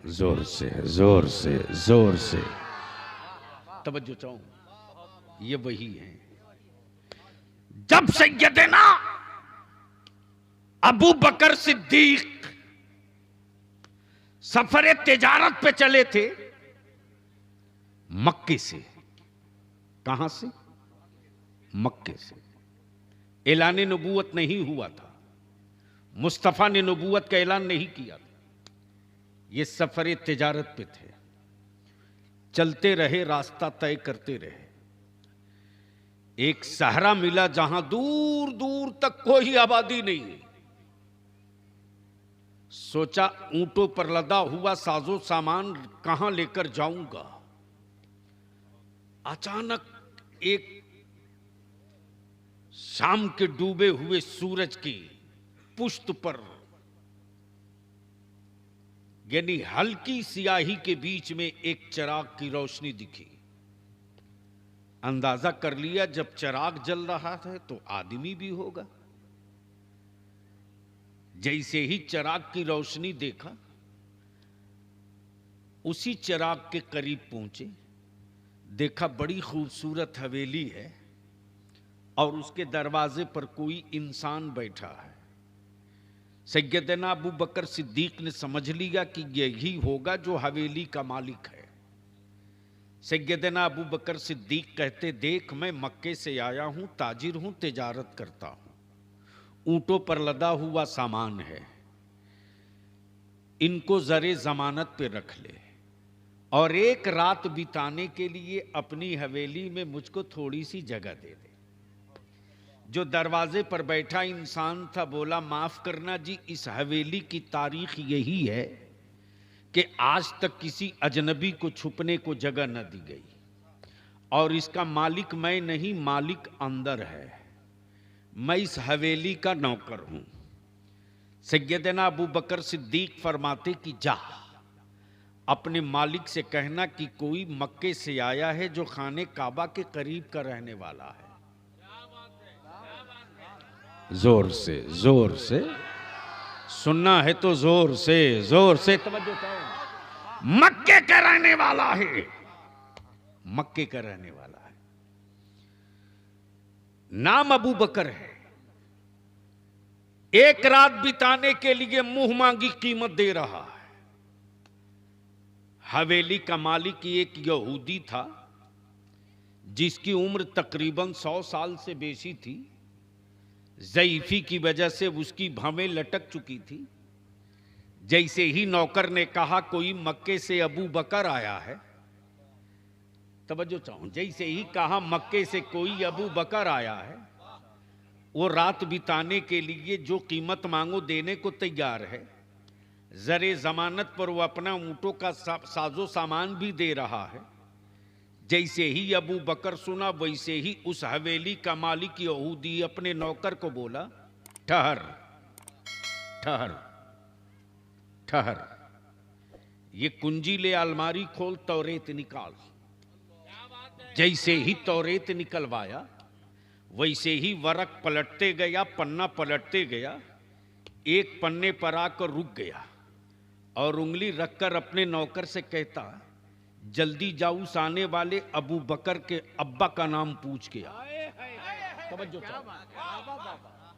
जोर से जोर से जोर से तवज्जो चाहूं, ये वही है जब सैयदना अबू बकर सिद्दीक सफर तिजारत पे चले थे मक्के से। कहां से? मक्के से। ऐलान नबूवत नहीं हुआ था, मुस्तफा ने नबूवत का ऐलान नहीं किया था। ये सफर तिजारत पे थे, चलते रहे, रास्ता तय करते रहे। एक सहरा मिला जहां दूर दूर तक कोई आबादी नहीं है। सोचा ऊंटों पर लदा हुआ साजो सामान कहां लेकर जाऊंगा। अचानक एक शाम के डूबे हुए सूरज की पुष्ट पर, यानी हल्की सियाही के बीच में एक चिराग की रोशनी दिखी। अंदाजा कर लिया जब चिराग जल रहा है तो आदमी भी होगा। जैसे ही चिराग की रोशनी देखा, उसी चिराग के करीब पहुंचे, देखा बड़ी खूबसूरत हवेली है और उसके दरवाजे पर कोई इंसान बैठा है। सैयदना अबू बकर सिद्दीक ने समझ लिया कि यही होगा जो हवेली का मालिक है। सैयदना अबू बकर सिद्दीक कहते, देख मैं मक्के से आया हूं, ताजिर हूं, तिजारत करता हूं, ऊंटों पर लदा हुआ सामान है, इनको जरे जमानत पे रख ले और एक रात बिताने के लिए अपनी हवेली में मुझको थोड़ी सी जगह दे दे। जो दरवाजे पर बैठा इंसान था बोला, माफ करना जी, इस हवेली की तारीख यही है कि आज तक किसी अजनबी को छुपने को जगह न दी गई और इसका मालिक मैं नहीं, मालिक अंदर है, मैं इस हवेली का नौकर हूं। सैयदना अबू बकर सिद्दीक फरमाते कि जा अपने मालिक से कहना कि कोई मक्के से आया है जो खाने काबा के करीब का रहने वाला है। जोर से सुनना है तो जोर से तवज्जो करो। मक्के का रहने वाला है, मक्के का रहने वाला है, नाम अबू बकर है। एक रात बिताने के लिए मुंह मांगी कीमत दे रहा है। हवेली का मालिक एक यहूदी था जिसकी उम्र तकरीबन 100 साल से बेशी थी। ज़ईफ़ी की वजह से उसकी भवें लटक चुकी थी। जैसे ही नौकर ने कहा कोई मक्के से अबू बकर आया है, तवज्जो चाहूं, जैसे ही कहा मक्के से कोई अबू बकर आया है, वो रात बिताने के लिए जो कीमत मांगो देने को तैयार है। जरे जमानत पर वो अपना ऊंटों का साजो सामान भी दे रहा है। जैसे ही अबू बकर सुना, वैसे ही उस हवेली का मालिक यहूदी अपने नौकर को बोला, ठहर ठहर ठहर, ये कुंजी ले, अलमारी खोल, तौरेत निकाल। जैसे ही तौरेत निकलवाया, वैसे ही वरक पलटते गया, पन्ना पलटते गया, एक पन्ने पर आकर रुक गया और उंगली रखकर अपने नौकर से कहता, जल्दी जाओ, उस आने वाले अबू बकर के अब्बा का नाम पूछ के आ।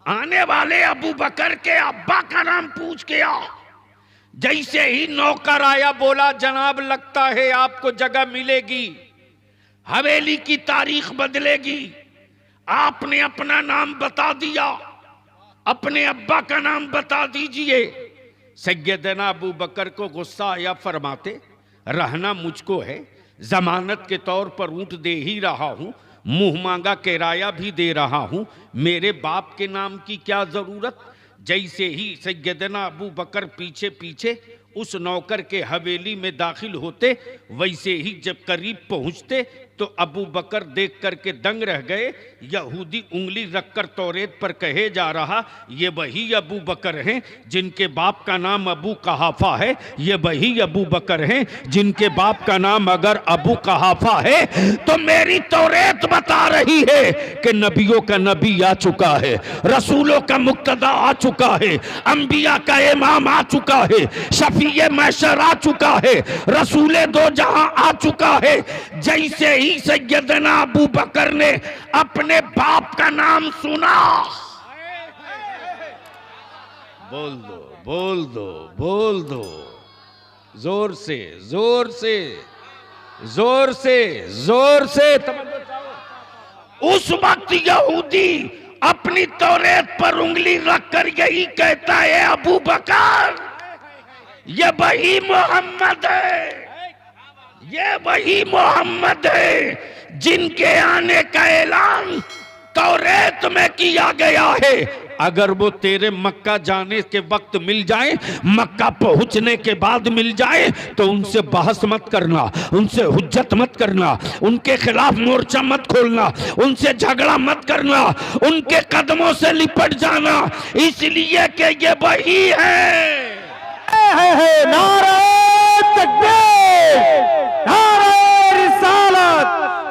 आने वाले अबू बकर के अब्बा का नाम पूछ के आ। जैसे ही नौकर आया बोला, जनाब लगता है आपको जगह मिलेगी, हवेली की तारीख बदलेगी। आपने अपना नाम बता दिया, अपने अब्बा का नाम बता दीजिए। सैयदना अबू बकर को गुस्सा आया, फरमाते, रहना मुझको है, जमानत के तौर पर ऊंट दे ही रहा हूं, मुंह मांगा किराया भी दे रहा हूं, मेरे बाप के नाम की क्या जरूरत। जैसे ही सैयदना अबू बकर पीछे पीछे उस नौकर के हवेली में दाखिल होते, वैसे ही जब करीब पहुंचते तो अबू बकर देख करके दंग रह गए। यहूदी उंगली रखकर तौरेत पर कहे जा रहा, ये वही अबू बकर हैं जिनके बाप का नाम अबू कहाफा है, ये वही अबू बकर हैं जिनके बाप का नाम अगर अबू कहाफा है तो मेरी तौरेत बता रही है कि नबियों का नबी आ चुका है, रसूलों का मुक्तदा आ चुका है, अंबिया का इमाम आ चुका है, शफीए महशर आ चुका है, रसूले दो जहां आ चुका है। जैसे ही सैयदना अबू बकर ने अपने बाप का नाम सुना, बोल दो बोल दो बोल दो, जोर से जोर से जोर से जोर से। उस वक्त यहूदी अपनी तौरेत पर उंगली रखकर यही कहता है, अबू बकर ये वही मोहम्मद है, ये वही मोहम्मद है जिनके आने का ऐलान तौरेत में किया गया है। अगर वो तेरे मक्का जाने के वक्त मिल जाए, मक्का पहुंचने के बाद मिल जाए, तो उनसे बहस मत करना, उनसे हुज्जत मत करना, उनके खिलाफ मोर्चा मत खोलना, उनसे झगड़ा मत करना, उनके कदमों से लिपट जाना, इसलिए कि ये वही है। नारे तकबीर, नारे रिसालत,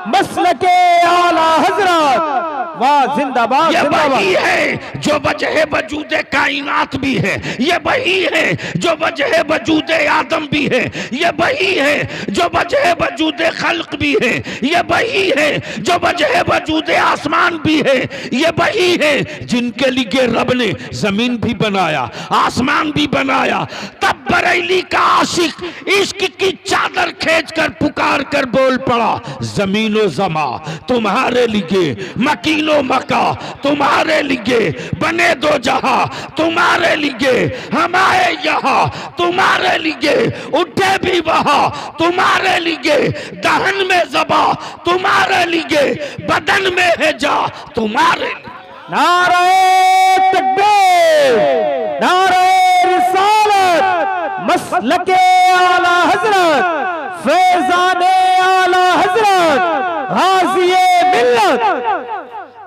मसलके आला हजरत, वाह जिंदाबाद। ये वही है जो वजह वजूद कायनात भी है, ये वही है जो वजह वजूद आदम भी है, ये वही है जो वजह वजूद खल्क भी है, ये वही है जो वजह वजूद आसमान भी है, ये वही है जिनके लिए रब ने जमीन भी बनाया, आसमान भी बनाया। तब बरेली का आशिक इश्क की चादर खींचकर पुकार कर बोल पड़ा, जमीनो जमा तुम्हारे लिए, मकीनो मक्का तुम्हारे लिए, बने दो जहां तुम्हारे लिए, हम आए यहाँ तुम्हारे लिए, उठे भी वहां तुम्हारे लिए, दहन में ज़बा तुम्हारे लिए, बदन में है जा तुम्हारे लिए। नारे तकबीर, नारे रिसालत, मसलके आला हजरत, फैजाने आला हजरत, गाज़िए मिल्लत।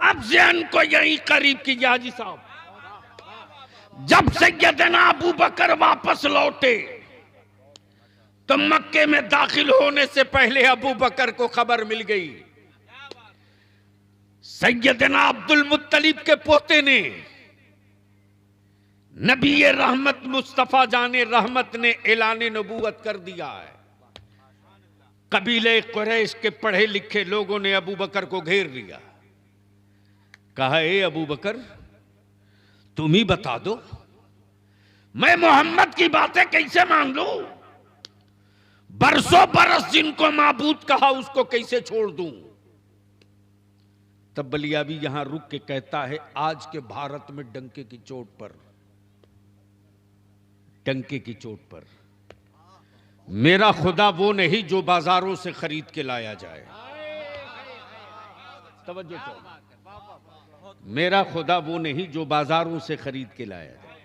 अब ज़हन को यही करीब कीजिए हाजी साहब, जब सैयदना अबू बकर वापस लौटे तो मक्के में दाखिल होने से पहले अबू बकर को खबर मिल गई, सैयदना अब्दुल मुत्तलिब के पोते ने, नबी रहमत मुस्तफा जाने रहमत ने ऐलान नबूवत कर दिया है। कबीले कुरैश के पढ़े लिखे लोगों ने अबू बकर को घेर लिया, कहा, ए अबू बकर तुम ही बता दो, मैं मोहम्मद की बातें कैसे मान लूं? बरसों बरस जिनको माबूद कहा उसको कैसे छोड़ दूं? तब बलियाबी यहां रुक के कहता है, आज के भारत में डंके की चोट पर, डंके की चोट पर मेरा खुदा वो नहीं जो बाजारों से खरीद के लाया जाए। तवज्जो करो, मेरा खुदा वो नहीं जो बाजारों से खरीद के लाया जाए।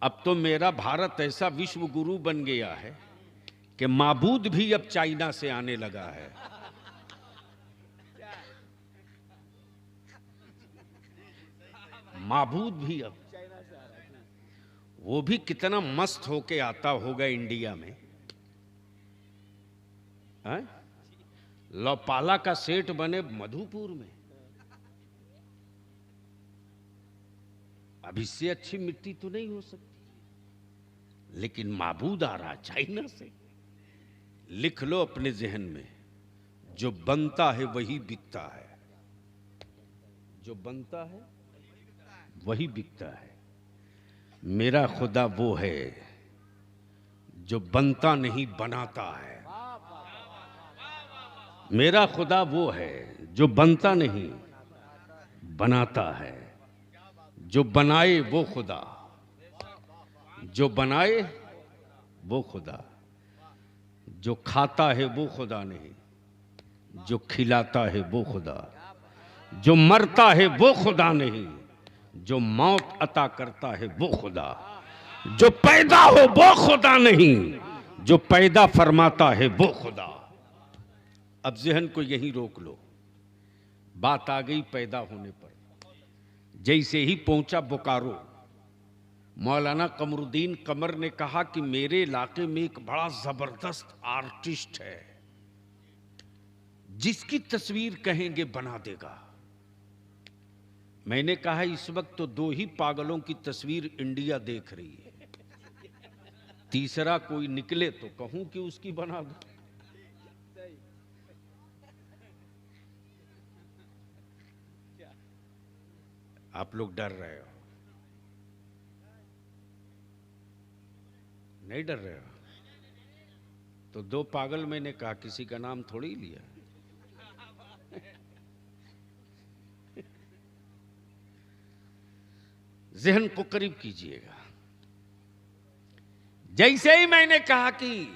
अब तो मेरा भारत ऐसा विश्व गुरु बन गया है कि माबूद भी अब चाइना से आने लगा है। माबूद भी अब, वो भी कितना मस्त होके आता होगा इंडिया में। लोपाला का सेठ बने मधुपुर में, अब इससे अच्छी मिट्टी तो नहीं हो सकती, लेकिन माबूद आ रहा चाइना से। लिख लो अपने जहन में, जो बनता है वही बिकता है, जो बनता है वही बिकता है। मेरा खुदा वो है जो बनता नहीं बनाता है, मेरा खुदा वो है जो बनता नहीं बनाता है। जो बनाए वो खुदा, जो बनाए वो खुदा, जो खाता है वो खुदा नहीं, जो खिलाता है वो खुदा, जो मरता है वो खुदा नहीं, जो मौत अता करता है वो खुदा, जो पैदा हो वो खुदा नहीं, जो पैदा फरमाता है वो खुदा। अब जहन को यहीं रोक लो। बात आ गई पैदा होने पर। जैसे ही पहुंचा बोकारो, मौलाना कमरुद्दीन कमर ने कहा कि मेरे इलाके में एक बड़ा जबरदस्त आर्टिस्ट है, जिसकी तस्वीर कहेंगे बना देगा। मैंने कहा इस वक्त तो दो ही पागलों की तस्वीर इंडिया देख रही है, तीसरा कोई निकले तो कहूं कि उसकी बना दो। आप लोग डर रहे हो? नहीं डर रहे हो? तो दो पागल मैंने कहा, किसी का नाम थोड़ी लिया। जहन को करीब कीजिएगा। जैसे ही मैंने कहा कि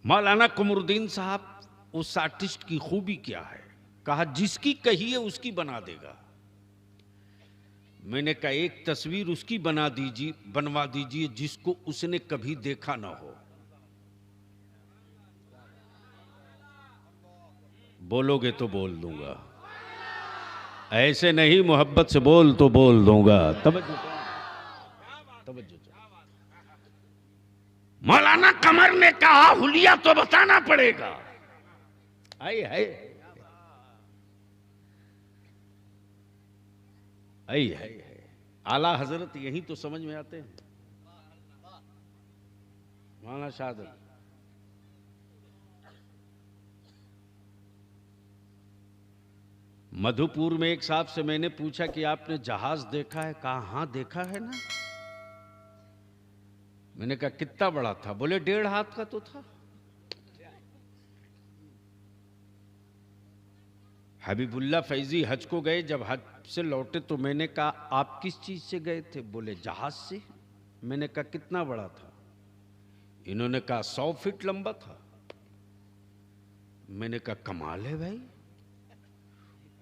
मौलाना कमरुद्दीन साहब उस आर्टिस्ट की खूबी क्या है, कहा जिसकी कही है उसकी बना देगा। मैंने कहा एक तस्वीर उसकी बनवा दीजिए जिसको उसने कभी देखा ना हो। बोलोगे तो बोल दूंगा, ऐसे नहीं मोहब्बत से बोल तो बोल दूंगा। तवज्जो। मौलाना कमर ने कहा हुलिया तो बताना पड़ेगा। आई है आला हजरत यही तो समझ में आते हैं। मौलाना शाद मधुपुर में एक साहब से मैंने पूछा कि आपने जहाज देखा है? कहा हां देखा है ना। मैंने कहा कितना बड़ा था? बोले 1.5 हाथ का तो था। हबीबुल्ला फैजी हज को गए, जब हज से लौटे तो मैंने कहा आप किस चीज से गए थे? बोले जहाज से। मैंने कहा कितना बड़ा था? इन्होंने कहा 100 फीट लंबा था। मैंने कहा कमाल है भाई,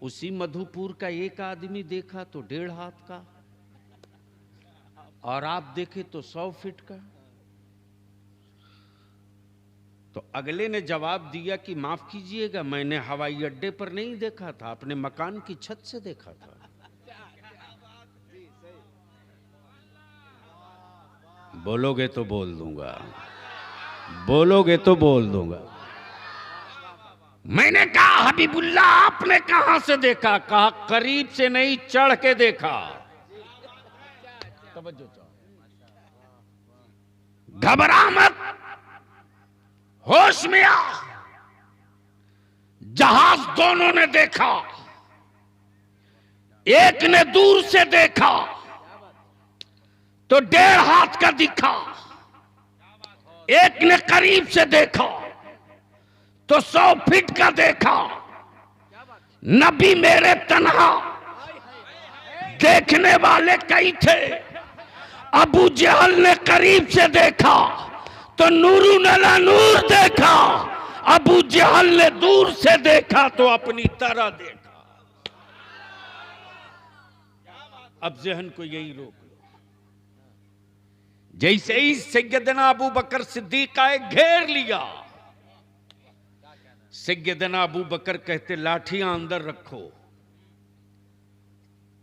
उसी मधुपुर का एक आदमी देखा तो 1.5 हाथ का, और आप देखे तो 100 फीट का। तो अगले ने जवाब दिया कि माफ कीजिएगा, मैंने हवाई अड्डे पर नहीं देखा था, अपने मकान की छत से देखा था। बोलोगे तो बोल दूंगा, बोलोगे तो बोल दूंगा। मैंने कहा हबीबुल्ला आपने कहां से देखा? कहा करीब से नहीं, चढ़ के देखा। घबरा मत, होश में आ। जहाज दोनों ने देखा, एक ने दूर से देखा तो 1.5 हाथ का दिखा, एक ने करीब से देखा तो 100 फीट का देखा। नबी मेरे तन्हा, देखने वाले कई थे। अबू जहल ने करीब से देखा तो नूरू नला नूर देखा, अबू जहल ने दूर से देखा तो अपनी तरह देखा। अब जहन को यही रोक लो। जैसे ही सैयदना अबू बकर सिद्दीक आए, घेर लिया। सैयदना अबू बकर कहते लाठियां अंदर रखो,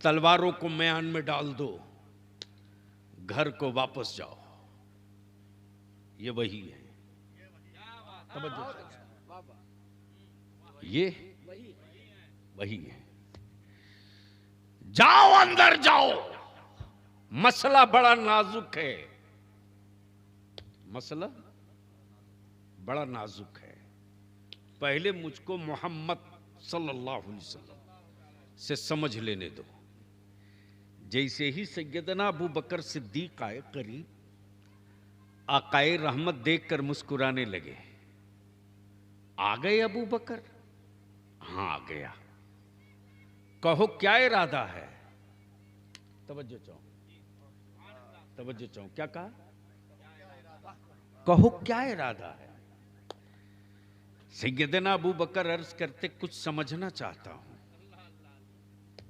तलवारों को मैदान में डाल दो, घर को वापस जाओ। ये वही है, ये वही है। जाओ अंदर जाओ, मसला बड़ा नाजुक है, मसला बड़ा नाजुक है। पहले मुझको मोहम्मद सल्लल्लाहु अलैहि वसल्लम से समझ लेने दो। जैसे ही सैयदना अबू बकर सिद्दीक आए करीब, आकाए रहमत देखकर मुस्कुराने लगे। आ गए अबू बकर? हां आ गया। कहो क्या इरादा है? तवज्जो चाहो, तवज्जो चाहो। क्या कहा? कहो क्या इरादा है? सैयदना अबू बकर अर्ज करते कुछ समझना चाहता हूं।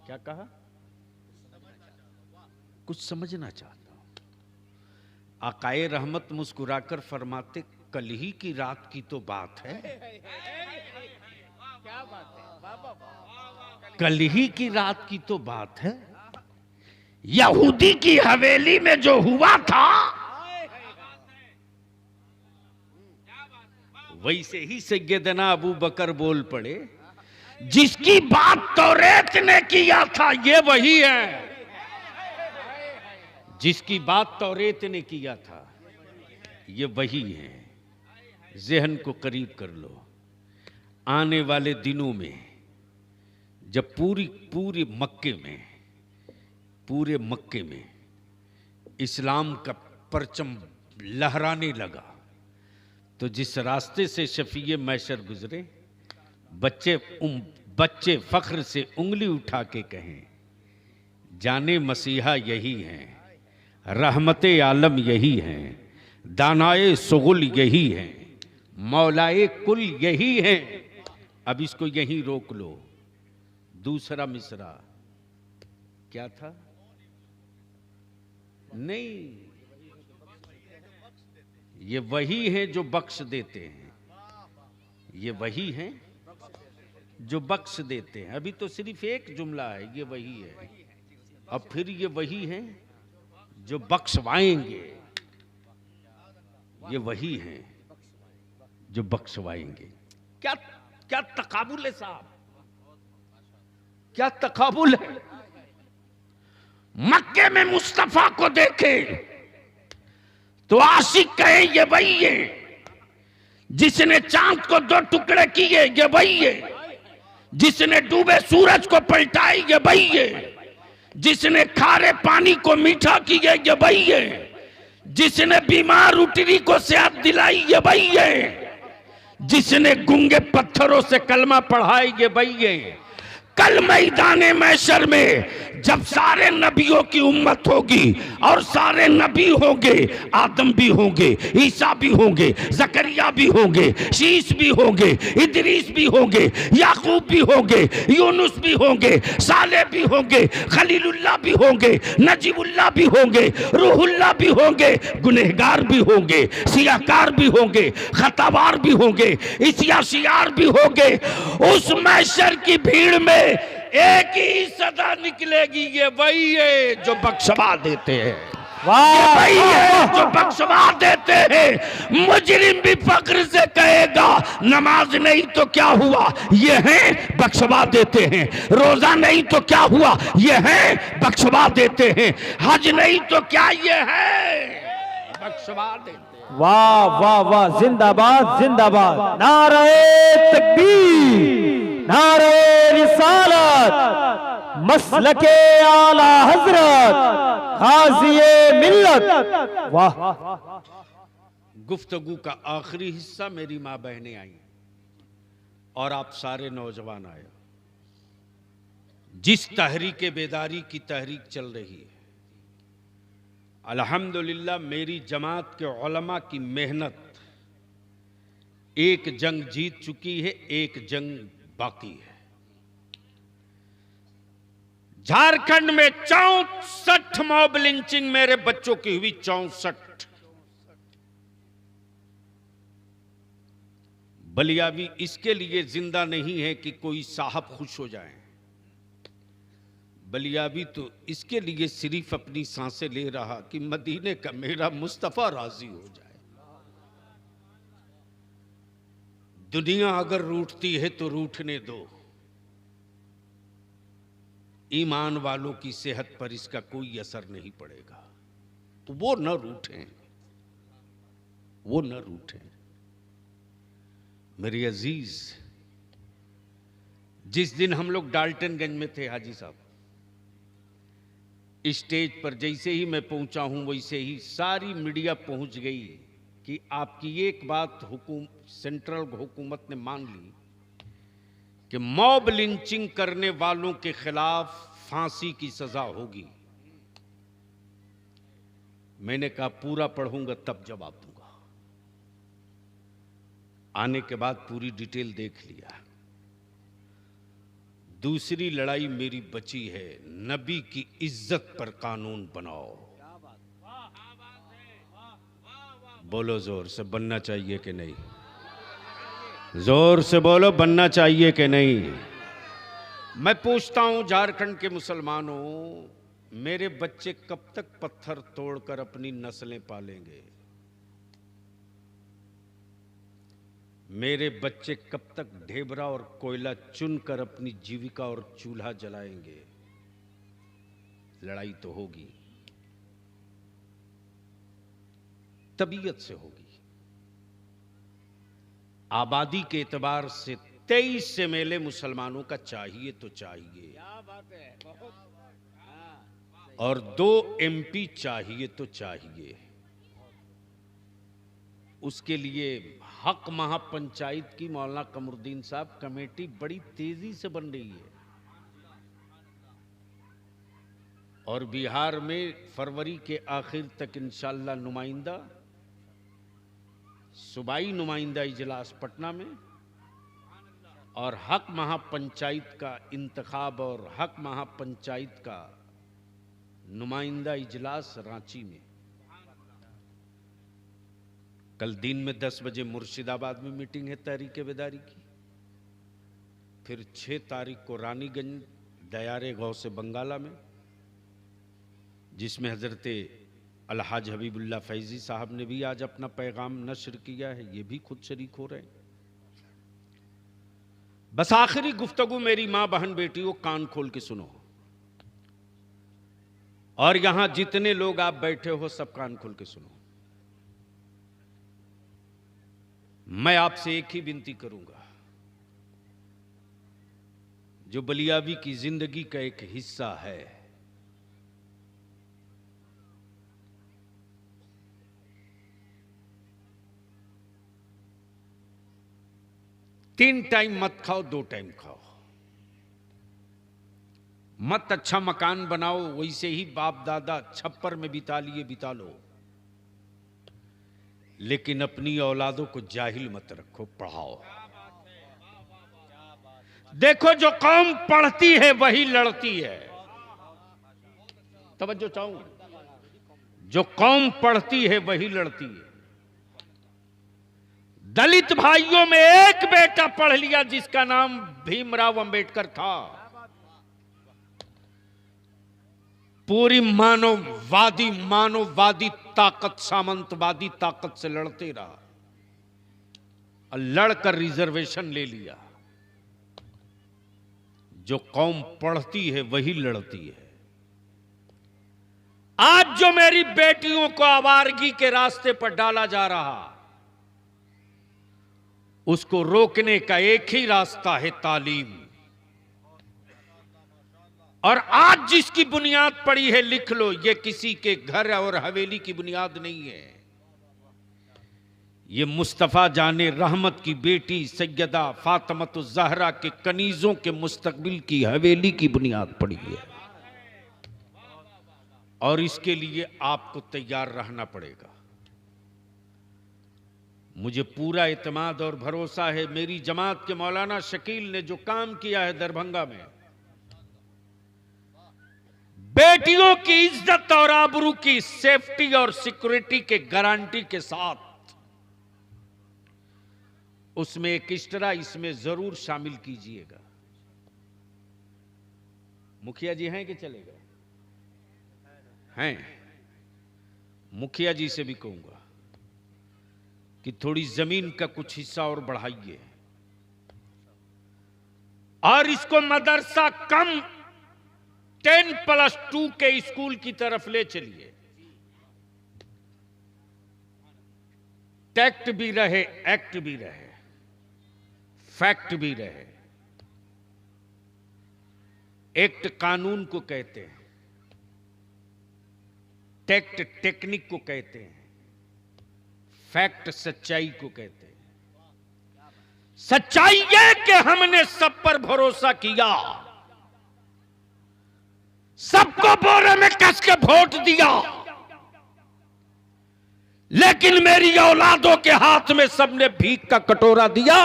क्या कहा? कुछ समझना चाहता हूं। आकाए रहमत मुस्कुराकर फरमाते कल ही की रात की तो बात है, कल ही की रात की तो बात है। यहूदी की हवेली में जो हुआ था वैसे ही सैयदना अबू बकर बोल पड़े, जिसकी बात तौरेत ने किया था ये वही है, जिसकी बात तौरेत ने किया था ये वही है। ज़हन को करीब कर लो, आने वाले दिनों में जब पूरे मक्के में इस्लाम का परचम लहराने लगा, तो जिस रास्ते से शफीए मैशर गुजरे, बच्चे फख्र से उंगली उठा के कहें, जाने मसीहा यही हैं, रहमते आलम यही हैं, दानाए सुगुल यही हैं, मौलाए कुल यही हैं। अब इसको यहीं रोक लो। दूसरा मिसरा क्या था? नहीं, ये वही हैं जो बख्श देते हैं, ये वही हैं जो बख्श देते हैं। अभी तो सिर्फ एक जुमला है, ये वही है। अब फिर ये वही हैं जो बख्शवाएंगे, ये वही हैं जो बख्शवाएंगे। क्या क्या तकाबुल है साहब, क्या तकाबुल है। मक्के में मुस्तफा को देखे तो आशिक कहे ये वही है, जिसने चांद को दो टुकड़े किए ये वही है, जिसने डूबे सूरज को पलटाए ये वही है, जिसने खारे पानी को मीठा किया ये वही है, जिसने बीमार उटरी को सेहत दिलाई ये वही है, जिसने गूंगे पत्थरों से कलमा पढ़ाए ये वही है। कल मैदाने महशर में जब सारे नबियों की उम्मत होगी और सारे नबी होंगे, आदम भी होंगे, ईसा भी होंगे, जकरिया भी होंगे, शीश भी होंगे, इदरीस भी होंगे, याकूब भी होंगे, यूनुस भी होंगे, साले भी होंगे, खलीलुल्लाह भी होंगे, नजीबुल्लाह भी होंगे, रूहुल्लाह भी होंगे, गुनहगार भी होंगे, सियाकार भी होंगे, खतावार भी होंगे, इसियाशियार भी होंगे। उस महशर की भीड़ में एक ही सदा निकलेगी, ये वही है जो बख्शवा देते हैं, ये वही है जो बख्शवा देते हैं। मुजरिम भी फक्र से कहेगा नमाज नहीं तो क्या हुआ, ये है बख्शवा देते हैं। रोजा नहीं तो क्या हुआ, ये है बख्शवा देते हैं। हज नहीं तो क्या, ये है बख्शवा देते हैं। वाह वाह वाह, जिंदाबाद जिंदाबाद, नारे तकबीर, नारे रिसालत, मसलके आला हजरत, गाज़िए मिल्लत। वाह। गुफ्तगू का आखिरी हिस्सा मेरी माँ बहनें आई और आप सारे नौजवान आए। जिस तहरीक बेदारी की तहरीक चल रही है, अल्हम्दुलिल्लाह मेरी जमात के उलमा की मेहनत एक जंग जीत चुकी है, एक जंग बाकी है। झारखंड में 64 मॉब लिंचिंग मेरे बच्चों की हुई, 64। बलियावी इसके लिए जिंदा नहीं है कि कोई साहब खुश हो जाए, बलियावी तो इसके लिए सिर्फ अपनी सांसें ले रहा कि मदीने का मेरा मुस्तफा राजी हो जाए। दुनिया अगर रूठती है तो रूठने दो, ईमान वालों की सेहत पर इसका कोई असर नहीं पड़ेगा, तो वो न रूठें, वो न रूठें। मेरे अजीज, जिस दिन हम लोग डाल्टनगंज में थे हाजी साहब, स्टेज पर जैसे ही मैं पहुंचा हूं वैसे ही सारी मीडिया पहुंच गई कि आपकी एक बात सेंट्रल हुकूमत ने मान ली कि मॉब लिंचिंग करने वालों के खिलाफ फांसी की सजा होगी। मैंने कहा पूरा पढ़ूंगा तब जवाब दूंगा। आने के बाद पूरी डिटेल देख लिया। दूसरी लड़ाई मेरी बची है, नबी की इज्जत पर कानून बनाओ। बोलो जोर से, बनना चाहिए कि नहीं? जोर से बोलो, बनना चाहिए कि नहीं? मैं पूछता हूं झारखंड के मुसलमानों, मेरे बच्चे कब तक पत्थर तोड़कर अपनी नस्लें पालेंगे? मेरे बच्चे कब तक ढेबरा और कोयला चुनकर अपनी जीविका और चूल्हा जलाएंगे? लड़ाई तो होगी, तबीयत से होगी। आबादी के एतबार से 23 से मेले मुसलमानों का चाहिए तो चाहिए, क्या बात है, बहुत और 2 MP चाहिए तो चाहिए। उसके लिए हक महापंचायत की मौलाना कमरुद्दीन साहब कमेटी बड़ी तेजी से बन रही है, और बिहार में फरवरी के आखिर तक इंशाअल्लाह नुमाइंदा, सूबाई नुमाइंदा इजलास पटना में, और हक महापंचायत का इंतखाब और हक महापंचायत का नुमाइंदा इजलास रांची में। कल दिन में 10 बजे मुर्शिदाबाद में मीटिंग है तहरीक बेदारी की। फिर 6 तारीख को रानीगंज दयारे गांव से बंगाला में, जिसमें हजरत अलहाज हबीबुल्लाह फैजी साहब ने भी आज अपना पैगाम नश्र किया है, ये भी खुद शरीक हो रहे हैं। बस आखिरी गुफ्तगू मेरी मां बहन बेटियों, कान खोल के सुनो, और यहां जितने लोग आप बैठे हो सब कान खोल के सुनो। मैं आपसे एक ही विनती करूंगा, जो बलियावी की जिंदगी का एक हिस्सा है, तीन टाइम मत खाओ, 2 टाइम खाओ। मत अच्छा मकान बनाओ, वैसे ही बाप दादा छप्पर में बिता लिए बिता लो, लेकिन अपनी औलादों को जाहिल मत रखो, पढ़ाओ। देखो, जो कौम पढ़ती है वही लड़ती है। तवज्जो चाहूं, जो कौम पढ़ती है वही लड़ती है। दलित भाइयों में एक बेटा पढ़ लिया जिसका नाम भीमराव अंबेडकर था, पूरी मानववादी ताकत, सामंतवादी ताकत से लड़ते रहा और लड़कर रिजर्वेशन ले लिया। जो कौम पढ़ती है वही लड़ती है। आज जो मेरी बेटियों को आवारगी के रास्ते पर डाला जा रहा, उसको रोकने का एक ही रास्ता है, तालीम। और आज जिसकी बुनियाद पड़ी है, लिख लो, ये किसी के घर और हवेली की बुनियाद नहीं है। ये मुस्तफा जाने रहमत की बेटी सैयदा फातिमा ज़हरा के कनीजों के मुस्तकबिल की हवेली की बुनियाद पड़ी है, और इसके लिए आपको तैयार रहना पड़ेगा। मुझे पूरा इत्मीनान और भरोसा है, मेरी जमात के मौलाना शकील ने जो काम किया है दरभंगा में, बेटियों की इज्जत और आबरू की सेफ्टी और सिक्योरिटी के गारंटी के साथ, उसमें एक एक्स्ट्रा इसमें जरूर शामिल कीजिएगा। मुखिया जी हैं कि चलेगा? हैं। मुखिया जी से भी कहूंगा कि थोड़ी जमीन का कुछ हिस्सा और बढ़ाइए, और इसको मदरसा कम 10+2 के स्कूल की तरफ ले चलिए। टैक्ट भी रहे, एक्ट भी रहे, फैक्ट भी रहे। एक्ट कानून को कहते हैं, टैक्ट टेक्निक को कहते हैं, फैक्ट सच्चाई को कहते हैं। सच्चाई ये कि हमने सब पर भरोसा किया, सबको बोरे में कस के वोट दिया, लेकिन मेरी औलादों के हाथ में सबने भीख का कटोरा दिया,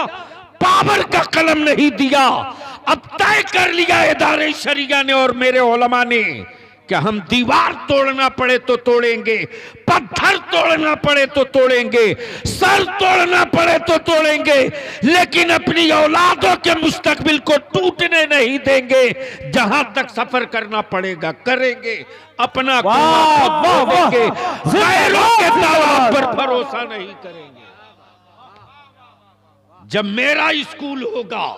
पावर का कलम नहीं दिया। अब तय कर लिया इदारे शरिया ने और मेरे उलमा ने कि हम दीवार तोड़ना पड़े तो तोड़ेंगे, पत्थर तोड़ना पड़े तो तोड़ेंगे, सर तोड़ना पड़े तो तोड़ेंगे, लेकिन अपनी औलादों के मुस्तकबिल को टूटने नहीं देंगे। जहां तक सफर करना पड़ेगा करेंगे, अपना कुआं खुद खोदेंगे, गैरों के तालाब पर भरोसा नहीं करेंगे। जब मेरा स्कूल होगा,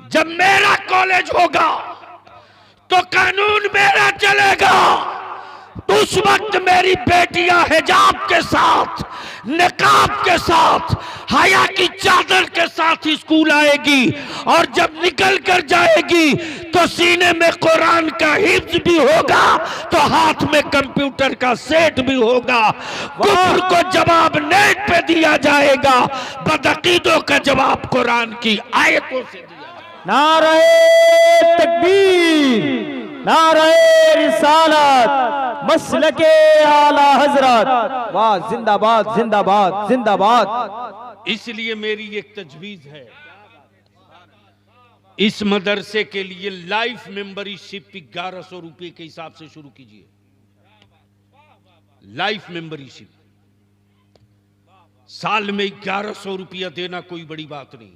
जब मेरा कॉलेज होगा, तो कानून मेरा चलेगा। उस वक्त मेरी बेटियां हिजाब के साथ, निकाब के साथ, हया की चादर के साथ स्कूल आएगी, और जब निकल कर जाएगी तो सीने में कुरान का हिफ्ज भी होगा, तो हाथ में कंप्यूटर का सेट भी होगा। कुफ्र को जवाब नेट पे दिया जाएगा, बदअकीदों का जवाब कुरान की आयतों से दिया। नारे तकबीर, नारे रिसालत, मसलके आला हजरत। वाह, जिंदाबाद जिंदाबाद जिंदाबाद। इसलिए मेरी एक तजवीज है, इस मदरसे के लिए लाइफ मेंबरशिप 1100 रुपए के हिसाब से शुरू कीजिए। लाइफ मेंबरशिप साल में 1100 रुपया देना कोई बड़ी बात नहीं।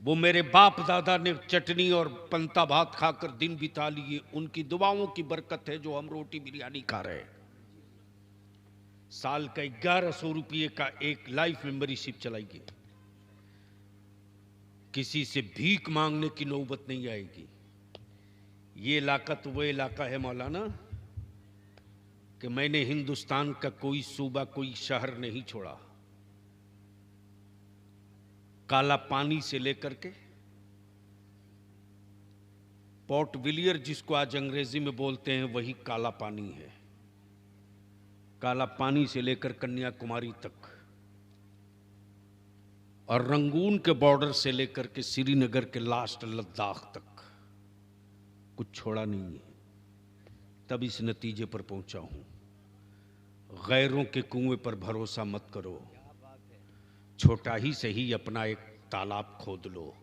वो मेरे बाप दादा ने चटनी और पंता भात खाकर दिन बिता लिए, उनकी दुआओं की बरकत है जो हम रोटी बिरयानी खा रहे हैं। साल का 1100 रुपये का एक लाइफ मेंबरशिप चलाइए। किसी से भीख मांगने की नौबत नहीं आएगी। ये इलाका तो वो इलाका है मौलाना कि मैंने हिंदुस्तान का कोई सूबा, कोई शहर नहीं छोड़ा। काला पानी से लेकर के पोर्ट विलियर, जिसको आज अंग्रेजी में बोलते हैं, वही काला पानी है। काला पानी से लेकर कन्याकुमारी तक, और रंगून के बॉर्डर से लेकर के श्रीनगर के लास्ट लद्दाख तक कुछ छोड़ा नहीं है। तब इस नतीजे पर पहुंचा हूं, गैरों के कुएं पर भरोसा मत करो, छोटा ही सही अपना एक तालाब खोद लो।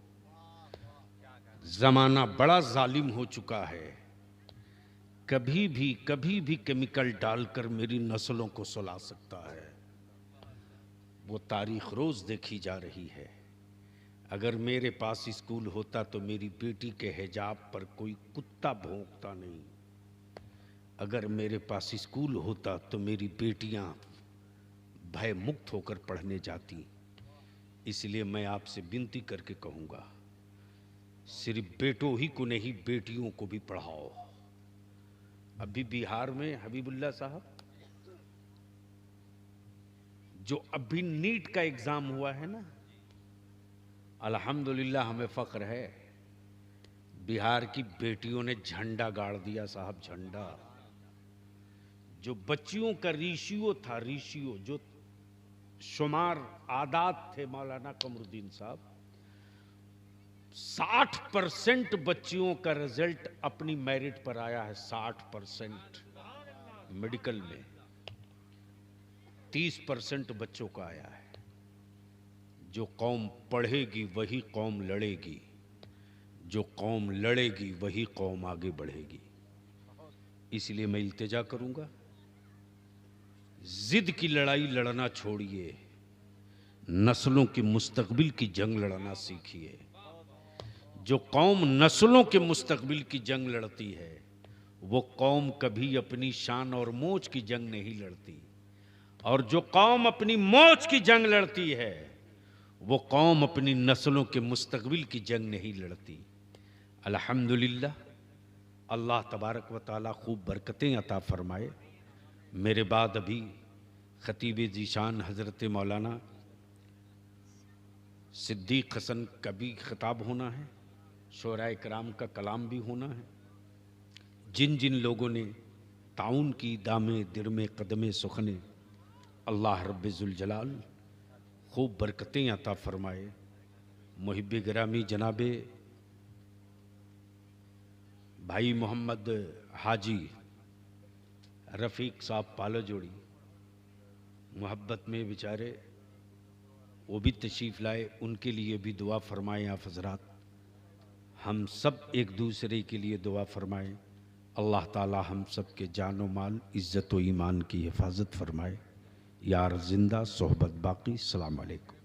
जमाना बड़ा जालिम हो चुका है, कभी भी केमिकल डालकर मेरी नस्लों को सुला सकता है। वो तारीख रोज देखी जा रही है। अगर मेरे पास स्कूल होता तो मेरी बेटी के हिजाब पर कोई कुत्ता भौंकता नहीं। अगर मेरे पास स्कूल होता तो मेरी बेटियां भय मुक्त होकर पढ़ने जाती। इसलिए मैं आपसे विनती करके कहूंगा, सिर्फ बेटों ही को नहीं, बेटियों को भी पढ़ाओ। अभी बिहार में हबीबुल्ला साहब, जो अभी नीट का एग्जाम हुआ है ना, अल्हम्दुलिल्लाह हमें फख्र है, बिहार की बेटियों ने झंडा गाड़ दिया साहब, झंडा। जो बच्चियों का रेशियो था, रेशियो जो शुमार आदात थे मौलाना कमरुद्दीन साहब, 60% बच्चियों का रिजल्ट अपनी मेरिट पर आया है। 60% मेडिकल में, 30% बच्चों का आया है। जो कौम पढ़ेगी वही कौम लड़ेगी, जो कौम लड़ेगी वही कौम आगे बढ़ेगी। इसलिए मैं इल्तिजा करूंगा, जिद की लड़ाई लड़ना छोड़िए, नस्लों की मुस्तकबिल की जंग लड़ना सीखिए। जो कौम नस्लों के मुस्तकबिल की जंग लड़ती है, वो कौम कभी अपनी शान और मौज की जंग नहीं लड़ती, और जो कौम अपनी मौज की जंग लड़ती है, वो कौम अपनी नस्लों के मुस्तकबिल की जंग नहीं लड़ती। अल्हम्दुलिल्लाह, अल्लाह तबारक व तआला खूब बरकतें अता फरमाए। मेरे बाद अभी खतीब ज़ीशान हज़रत मौलाना सिद्दीक़ हसन का भी खिताब होना है, शोराए कराम का कलाम भी होना है। जिन जिन लोगों ने ताउन की दामे दिरमे कदमे सुखने, अल्लाह रब्बुल जलाल खूब बरकतें अता फरमाए। मुहिब्बे गिरामी जनाबे भाई मोहम्मद हाजी रफ़ीक साहब पालो जोड़ी, मोहब्बत में बेचारे वो भी तशरीफ़ लाए, उनके लिए भी दुआ फरमाएं आप हज़रात। हम सब एक दूसरे के लिए दुआ फरमाएं। अल्लाह ताला हम सब के जान व माल, इज़्ज़त व ईमान की हिफाजत फरमाए। यार जिंदा सोहबत बाकी। अस्सलाम वालेकुम।